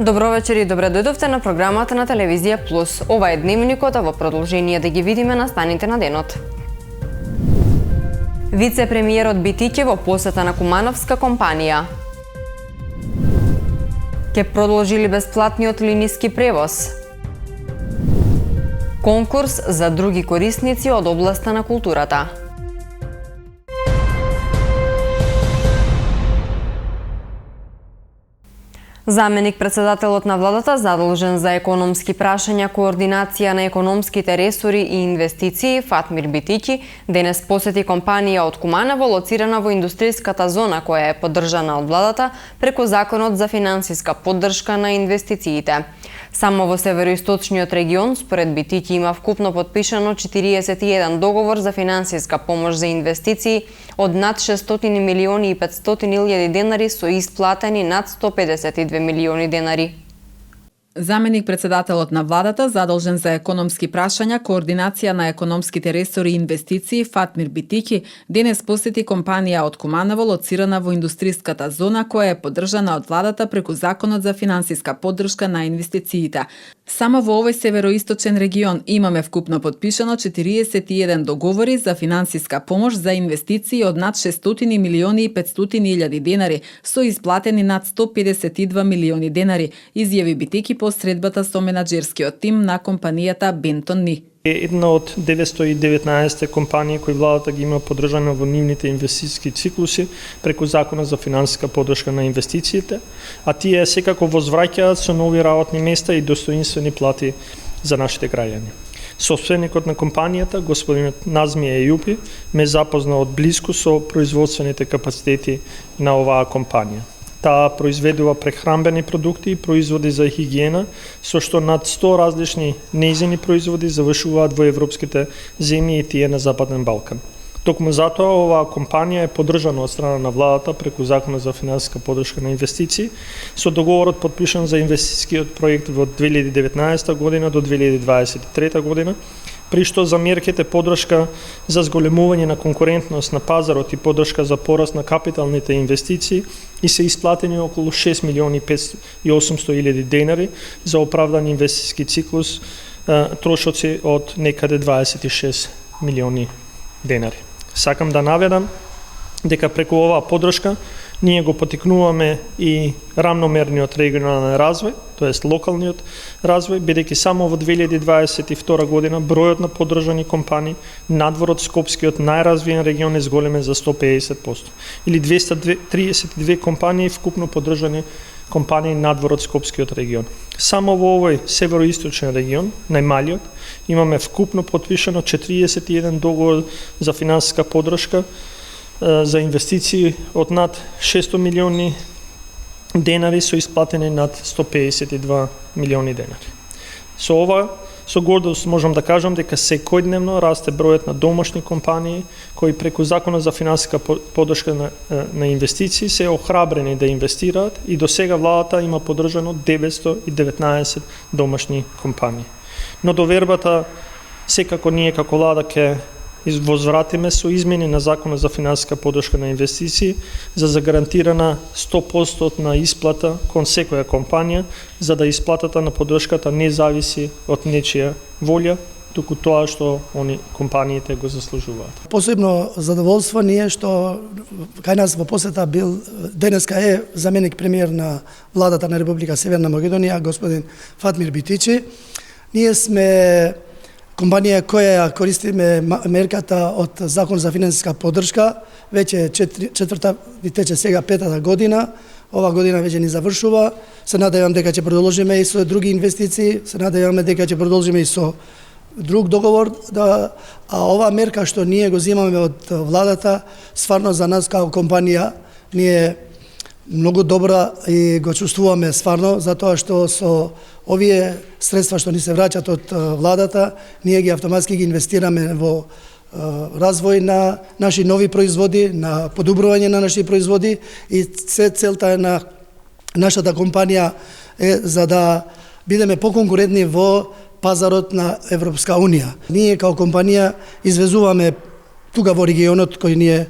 Добро вечер и добре дојдовте на програмата на Телевизија Плюс. Ова е дневникот, а во продолжение да ги видиме настаните на денот. Вице-премиерот Битиќи во посета на кумановска компанија. Ке продолжи ли бесплатниот линиски превоз? Конкурс за други корисници од областа на културата. Заменик председателот на владата задолжен за економски прашања, координација на економските ресори и инвестиции Фатмир Битиќи денес посети компанија од Куманово лоцирана во индустријската зона која е поддржана од владата преку Законот за финансиска поддршка на инвестициите. Само во североисточниот регион, според Битиќи, има вкупно подпишано 41 договор за финансиска помош за инвестиции од над 600 милиони и 500 илјади денари со исплатени над 152 милиони денари. Заменик председателот на владата задолжен за економски прашања, координација на економските ресори и инвестиции Фатмир Битиќи денес посети компанија од Куманово лоцирана во индустријската зона која е поддржана од владата преку Законот за финансиска поддршка на инвестициите. Само во овој североисточен регион имаме вкупно подпишано 41 договори за финансиска помош за инвестиции од над 600 милиони и 500 илјади денари со исплатени над 152 милиони денари, изјави Битиќи по средбата со менаџерскиот тим на компанијата Бентон Ни. Една од 919 компании кои владата ги има поддржано во нивните инвестициски циклуси преку Законот за финансиска поддршка на инвестициите, а тие секако возвраќаат со нови работни места и достоинствени плати за нашите граѓани. Собственикот на компанијата, господинот Назми Ејупи, ме запозна од блиску со производствените капацитети на оваа компанија. Таа произведува прехранбени продукти и производи за хигиена, со што над 100 различни нејзини производи завршуваат во европските земји и тие на Западен Балкан. Токму затоа оваа компанија е поддржана од страна на владата преку Законот за финансиска поддршка на инвестиции, со договорот подпишан за инвестицијскиот проект во 2019 година до 2023 година, при што за мерките поддршка за зголемување на конкурентност на пазарот и поддршка за пораст на капиталните инвестиции и се исплатени околу 6 милиони 800 илјади денари за оправдан инвестициски циклус, трошоци од некаде 26 милиони денари. Сакам да наведам дека преку оваа поддршка ние го потикнуваме и рамномерниот регионален развој, тоест локалниот развој, бидејќи само во 2022 година бројот на поддржани компании надвор од Скопскиот најразвиен регион е зголемен за 150%, или 232 компании вкупно поддржани компании надвор од Скопскиот регион. Само во овој североисточен регион, најмалиот, имаме вкупно подпишано 41 договор за финансиска поддршка за инвестиции од над 600 милиони денари со исплатени над 152 милиони денари. Со гордост можам да кажам дека секојдневно расте бројот на домашни компании кои преку Законот за финансиска поддршка на инвестиции се охрабрени да инвестираат и до сега владата има поддржано 919 домашни компании. Но довербата секако ние како влада ќе возвратиме со измени на Законот за финансиска поддршка на инвестиции за загарантирана 100% на исплата кон секоја компанија, за да исплатата на поддршката не зависи од нечија волја, туку тоа што компаниите го заслужуваат. Посебно задоволство ни е што кај нас во посета бил денеска е заменик премиер на владата на Република Северна Македонија, господин Фатмир Битиќи. Ние сме компанија која користиме мерката од Закон за финансиска поддршка, веќе четврта, тече сега петата година, ова година веќе ни завршува. Се надевам дека ќе продолжиме и со други инвестиции, се надеваме дека ќе продолжиме и со друг договор, а оваа мерка што ние го земаме од владата, стварно за нас како компанија, ние многу добра и го чувствуваме стварно, затоа што со овие средства што ни се враќаат од владата, ние ги автоматски ги инвестираме во развој на наши нови производи, на подобрување на наши производи и целта е на нашата компанија е за да бидеме поконкурентни во пазарот на Европска Унија. Ние како компанија извезуваме тука во регионот кој ни е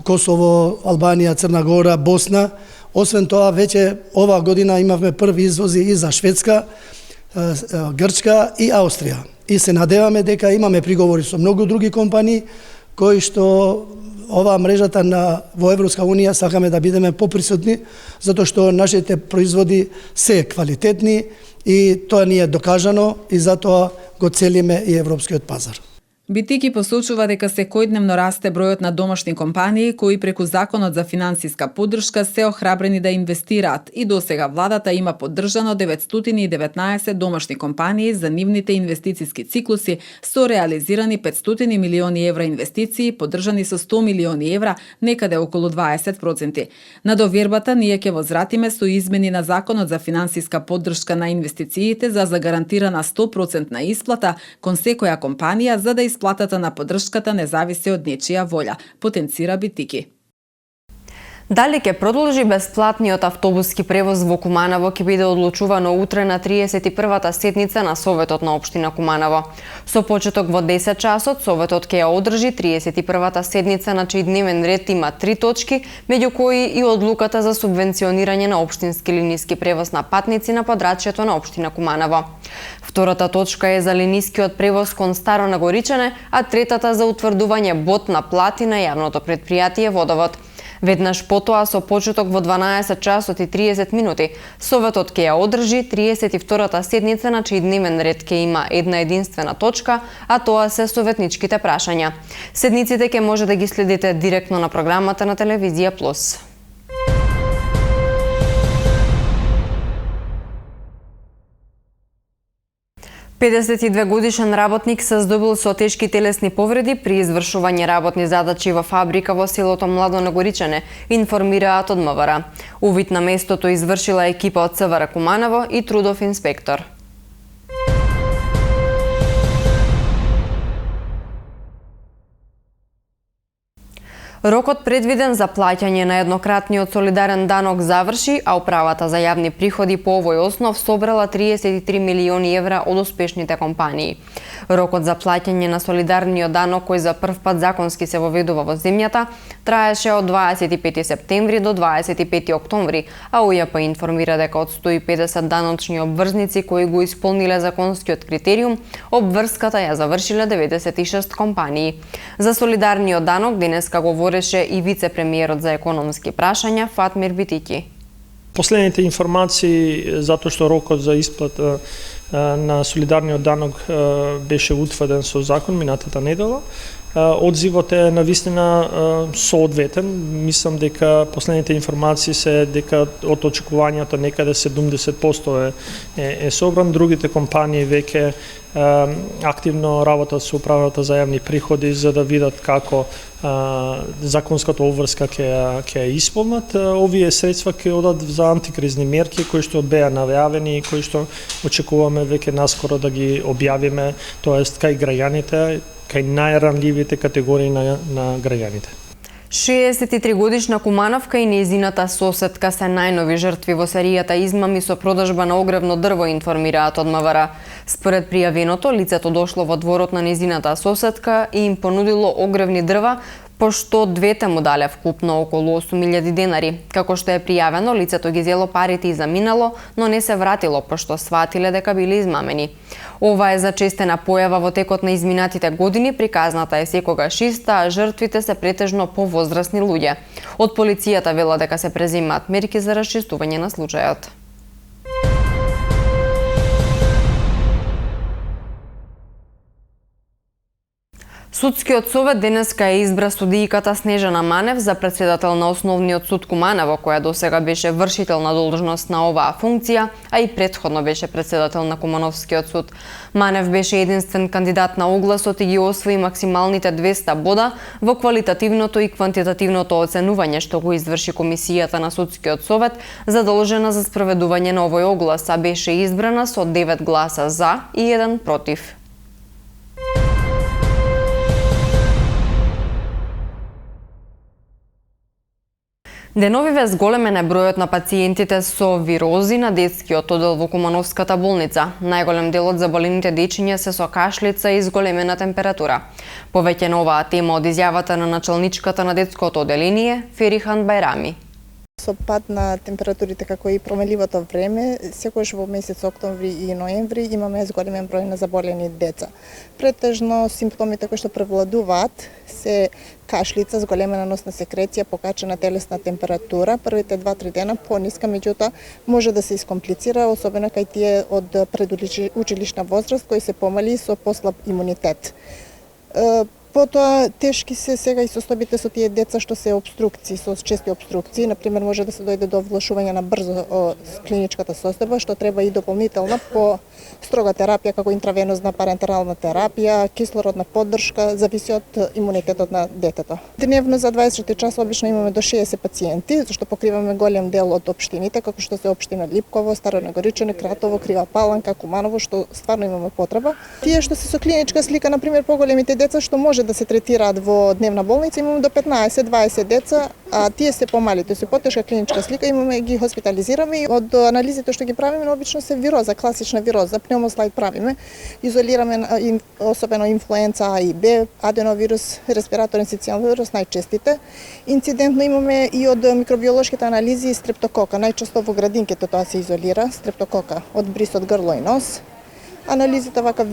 Косово, Албанија, Црна Гора, Босна, Освен тоа, веќе ова година имавме први извози и за Шведска, Грчка и Австрија. И се надеваме дека имаме приговори со многу други компании кои што оваа мрежата во Европска Унија сакаме да бидеме поприсутни, затоа што нашите производи се квалитетни и тоа ни е докажано и затоа го целиме и европскиот пазар. Битики посочува дека секојдневно расте бројот на домашни компании кои преку Законот за финансиска поддршка се охрабрени да инвестираат и досега владата има поддржано 919 домашни компании за нивните инвестициски циклуси со реализирани 500 милиони евра инвестиции, поддржани со 100 милиони евра, некаде околу 20%. На довербата ние ќе возвратиме со измени на Законот за финансиска поддршка на инвестициите за загарантирана 100% исплата кон секоја компанија за да исплатата на поддршката не зависи од нечија волја, потенцира Битики. Дали ќе продолжи бесплатниот автобуски превоз во Куманово ќе биде одлучувано утре на 31-та седница на Советот на општина Куманово. Со почеток во 10 часот, Советот ќе ја одржи 31-та седница на чиј дневен ред има 3 точки, меѓу кои и одлуката за субвенционирање на општински линиски превоз на патници на подрачјето на општина Куманово. Втората точка е за линискиот превоз кон Старо Нагоричане, а третата за утврдување бод на плати на јавното предпријатие Водовод. Веднаш потоа со почеток во 12 часот и 30 минути, Советот ќе ја одржи 32-та седница на чиј дневен ред ќе има една единствена точка, а тоа се советничките прашања. Седниците ќе може да ги следите директно на програмата на Телевизија Плюс. годишен работник се здобил со тешки телесни повреди при извршување работни задачи во фабрика во селото Младо Нагоричане, информираат од МВР. Увид на местото извршила екипа од СВР Куманово и трудов инспектор. Рокот предвиден за плаќање на еднократниот солидарен данок заврши, а управата за јавни приходи по овој основ собрала 33 милиони евра од успешните компании. Рокот за плаќање на солидарниот данок, кој за прв пат законски се воведува во земјата, траеше од 25 септември до 25 октомври, а УЈП информира дека од 150 даночни обврзници кои го исполниле законскиот критериум, обврската ја завршиле 96 компании. За солидарниот данок денеска говореше и вице-премиерот за економски прашања Фатмир Битики. Последните информации, затоа што рокот за исплата на солидарниот данок беше утврден со закон минатата недела, одзивот е навистина соодветен. Мислам дека последните информации се дека од очекувањата некаде 70% е собран. Другите компании веќе активно работат со управата за јавни приходи за да видат како законската обврска ќе ја исполнат. Овие средства ќе одат за антикризни мерки кои што беа најавени и кои што очекуваме веќе наскоро да ги објавиме, тоест кај граѓаните, кај најранливите категории на граѓаните. 63-годишна Кумановка и нејзината соседка се најнови жртви во серијата измами со продажба на огревно дрво, информираат од МВР. Според пријавеното, лицето дошло во дворот на нејзината соседка и им понудило огревни дрва, пошто двете му дале вкупно околу 8.000 денари. Како што е пријавено, лицето ги зело парите и заминало, но не се вратило, пошто сватиле дека биле измамени. Ова е зачестена појава во текот на изминатите години, приказната е секогаш иста, а жртвите се претежно повозрасни луѓе. Од полицијата вела дека се преземаат мерки за расчистување на случајот. Судскиот совет денеска ја избра судијката Снежана Манев за председател на Основниот суд Куманово, која досега беше вршител на должност на оваа функција, а и претходно беше председател на Кумановскиот суд. Манев беше единствен кандидат на огласот и ги освои максималните 200 бода во квалитативното и квантитативното оценување што го изврши комисијата на Судскиот совет, задолжена за спроведување на овој оглас, а беше избрана со 9 гласа за и 1 против. Деновиве зголемен е бројот на пациентите со вирози на детскиот оддел во Кумановската болница. Најголем дел од заболените дечиња се со кашлица и зголемена температура. Повеќе на оваа тема од изјавата на началничката на детското оделение Ферихан Бајрами. со пад на температурите како и промеливото време, секогаш во месец октомври и ноември имаме зголемен број на заболени деца. Претежно симптомите кои што превладуваат се кашлица, зголемена носна секреција, покачена телесна температура, првите 2-3 дена пониска, меѓутоа може да се искомплицира, особено кај тие од предучилишна возраст кои се помали со послаб имунитет. Потоа тешки се сега и состојбите со тие деца што се обструкции, со чести обструкции, например може да се дојде до влошување на брзо клиничката состојба, што треба и дополнителна по строга терапија како интравенозна парентерална терапија, кислородна поддршка, зависи од имунитетот на детето. Дневно за 24 часа обично имаме до 60 пациенти, зашто покриваме голем дел од општините, како што се општина Липково, Старо Негоричани, Кратово, Крива Паланка, Куманово, што стварно имаме потреба. Тие што се со клиничка слика, например поголемите деца што може да се третираат во дневна болница, имаме до 15-20 деца, а тие се помалите, се потешка клиничка слика, имаме ги хоспитализираме и од анализите што ги правиме, обично се вироза, класична вироза, пневмослайд правиме, изолираме особено инфлуенца А и Б, аденовирус, респираторен синцијален вирус, најчестите. Инцидентно имаме и од микробиолошките анализи стрептокока, најчесто во градинките тоа се изолира, стрептокока од брисот, грло и нос. Анализите вака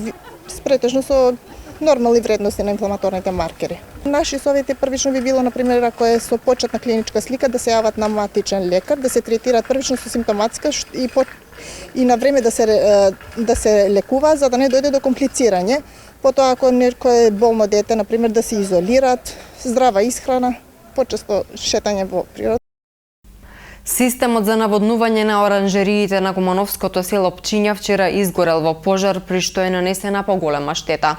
претежно со нормални вредности на инфламаторните маркери. Наши совети првично би било, например, ако е со почетна клиничка слика, да се јават на матичен лекар, да се третираат првично со симптоматска и на време да се лекува, за да не дојде до комплицирање. Потоа, ако некој е болно дете, например, да се изолираат, здрава исхрана, почесто шетање во природа. Системот за наводнување на оранжериите на Кумановското село Пчиња вчера изгорел во пожар, при што е нанесена поголема штета.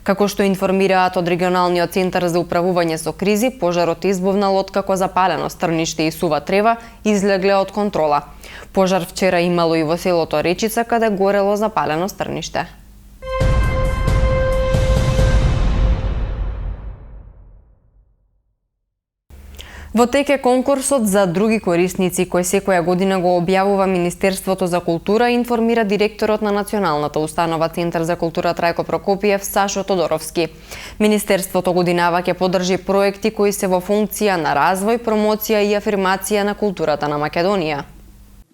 Како што информираат од регионалниот центар за управување со кризи, пожарот избувнал откако запалено стрниште и сува трева излегле од контрола. Пожар вчера имало и во селото Речица, каде горело запалено стрниште. Во тек е конкурсот за други корисници кој секоја година го објавува Министерството за култура, информира директорот на Националната установа Центар за култура Трајко Прокопиев Сашо Тодоровски. Министерството годинава ќе поддржи проекти кои се во функција на развој, промоција и афирмација на културата на Македонија.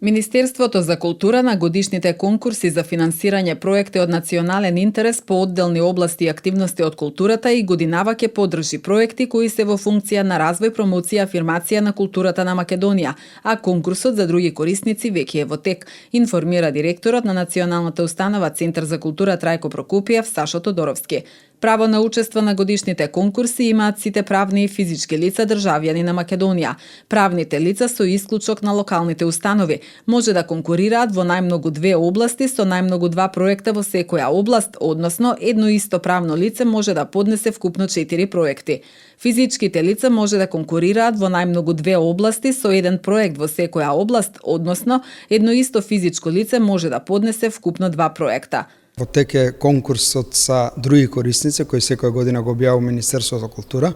Министерството за култура на годишните конкурси за финансирање проекти од национален интерес по одделни области и активности од културата и годинава ќе поддржи проекти кои се во функција на развој, промоција, афирмација на културата на Македонија, а конкурсот за други корисници веќе е во тек, информира директорот на Националната установа Центар за култура Трајко Прокопиев Сашо Тодоровски. Право на учество на годишните конкурси имаат сите правни и физички лица државјани на Македонија. Правните лица со исклучок на локалните установи може да конкурираат во најмногу 2 области со најмногу 2 проекта во секоја област, односно едно исто правно лице може да поднесе вкупно 4 проекти. Физичките лица може да конкурираат во најмногу 2 области со еден проект во секоја област, односно едно исто физичко лице може да поднесе вкупно 2 проекта. Во тек е конкурсот за други корисници кој секоја година го објавува Министерството за култура.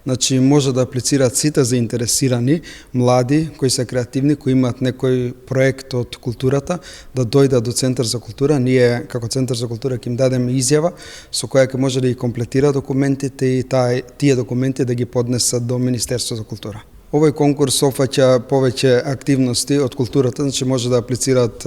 Значи може да аплицираат сите заинтересирани млади кои се креативни, кои имаат некој проект од културата, да дојдат до Центар за култура. Ние како Центар за култура ќе им дадеме изјава со која ќе може да ги комплетира документите и тие документи да ги поднесат до Министерството за култура. Овој конкурс опфаќа повеќе активности од културата, значи може да аплицираат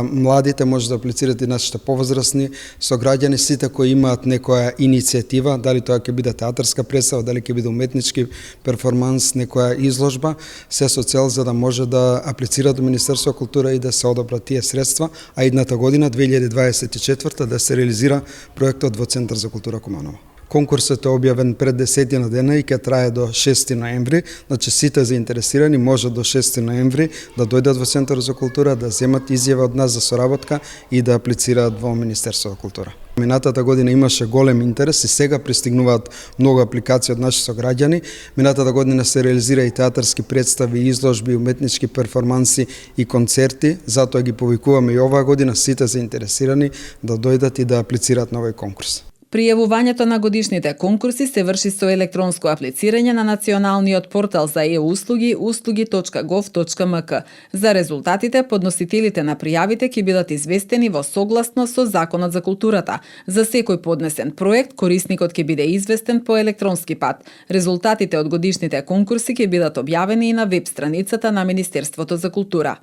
младите, може да аплицираат и нашите повозрасни сограѓани, сите кои имаат некоја иницијатива, дали тоа ќе биде театарска представа, дали ќе биде уметнички перформанс, некоја изложба, се со цел за да може да аплицираат до Министерството за култура и да се одобрат тие средства, а идната година 2024 да се реализира проектот во Центар за култура Куманово. Конкурсот е објавен пред 10 на дена и ќе трае до 6 ноември, значи сите заинтересирани може до 6 ноември да дојдат во Центар за култура, да земат изјава од нас за соработка и да аплицираат во Министерството за култура. Минатата година имаше голем интерес и сега пристигнуваат многу апликации од наши сограѓани. Минатата година се реализира и театарски представи, изложби, уметнички перформанси и концерти, затоа ги повикуваме и оваа година сите заинтересирани да дојдат и да аплицираат на овој конкурс. Пријавувањето на годишните конкурси се врши со електронско аплицирање на националниот портал за e-услуги услуги.gov.mk. За резултатите, подносителите на пријавите ќе бидат известени во согласно со Законот за културата. За секој поднесен проект, корисникот ќе биде известен по електронски пат. Резултатите од годишните конкурси ќе бидат објавени и на веб страницата на Министерството за култура.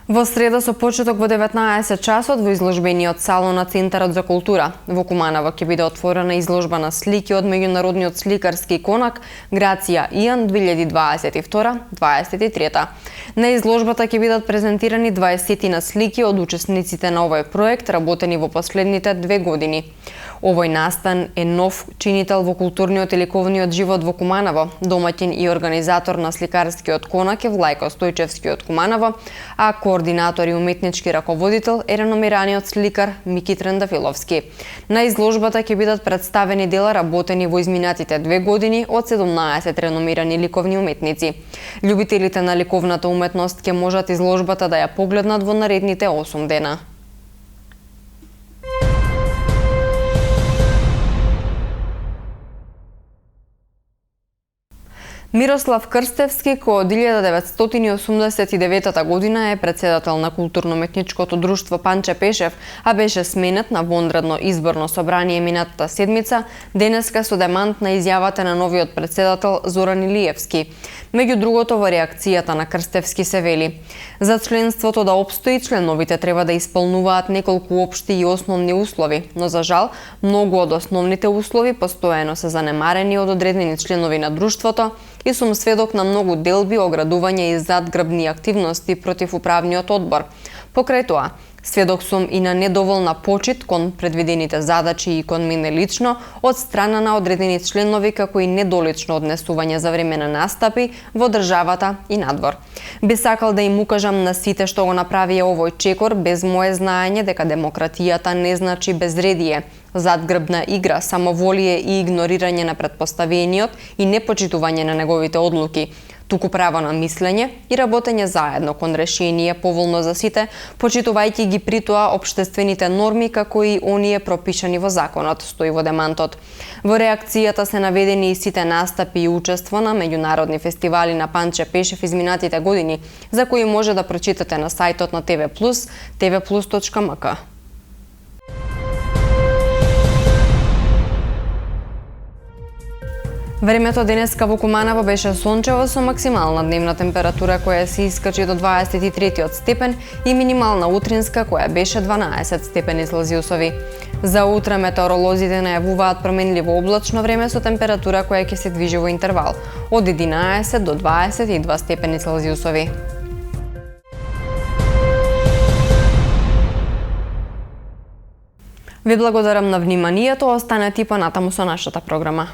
Во среда со почеток во 19 часот во изложбениот салон на Центарот за култура во Куманово ќе биде отворена изложба на слики од меѓународниот сликарски конак Грација Иан 2022-23. На изложбата ќе бидат презентирани 20 на слики од учесниците на овој проект работени во последните 2 години. Овој настан е нов чинител во културниот и ликовниот живот во Куманово. Домаќин и организатор на сликарскиот конак е Влајко Стојчевски од Куманово, а координатор и уметнички раководител е реномираниот сликар Мики Трендафиловски. На изложбата ќе бидат представени дела работени во изминатите 2 години од 17 реномирани ликовни уметници. Љубителите на ликовната уметност ќе можат изложбата да ја погледнат во наредните 8 дена. Мирослав Крстевски, кој од 1989 година е председател на културно-уметничкото друштво Панче Пешев, а беше сменет на вонредно изборно собрание минатата седмица, денеска со демант на изјавата на новиот председател Зоран Илиевски. Меѓу другото, во реакцијата на Крстевски се вели: за членството да опстои, членовите треба да исполнуваат неколку општи и основни услови, но за жал, многу од основните услови постојано се занемарени од одредени членови на друштвото и сум сведок на многу делби, оградувања и задгрбни активности против управниот одбор. Покрај тоа, сведок сум и на недоволна почит кон предвидените задачи и кон мене лично од страна на одредени членови, како и недолично однесување за време на настапи во државата и надвор. Би сакал да им укажам на сите што го направија овој чекор без мое знаење дека демократијата не значи безредие, задгрбна игра, самоволие и игнорирање на претпоставениот и непочитување на неговите одлуки, туку право на мислење и работење заедно кон решение поволно за сите, почитувајќи ги при тоа општествените норми како и оние пропишани во законот, стои во демантот. Во реакцијата се наведени и сите настапи и учество на меѓународни фестивали на Панче Пешев изминатите години, за кои може да прочитате на сајтот на TV+, tvplus.mk. Времето денеска во Куманово беше сончево со максимална дневна температура која се искачи до 23 степен и минимална утринска која беше 12 степени Целзиусови. За утре метеоролозите најавуваат променливо облачно време со температура која ќе се движи во интервал од 11 до 22 степени Целзиусови. Ви благодарам на вниманието, останете и понатаму со нашата програма.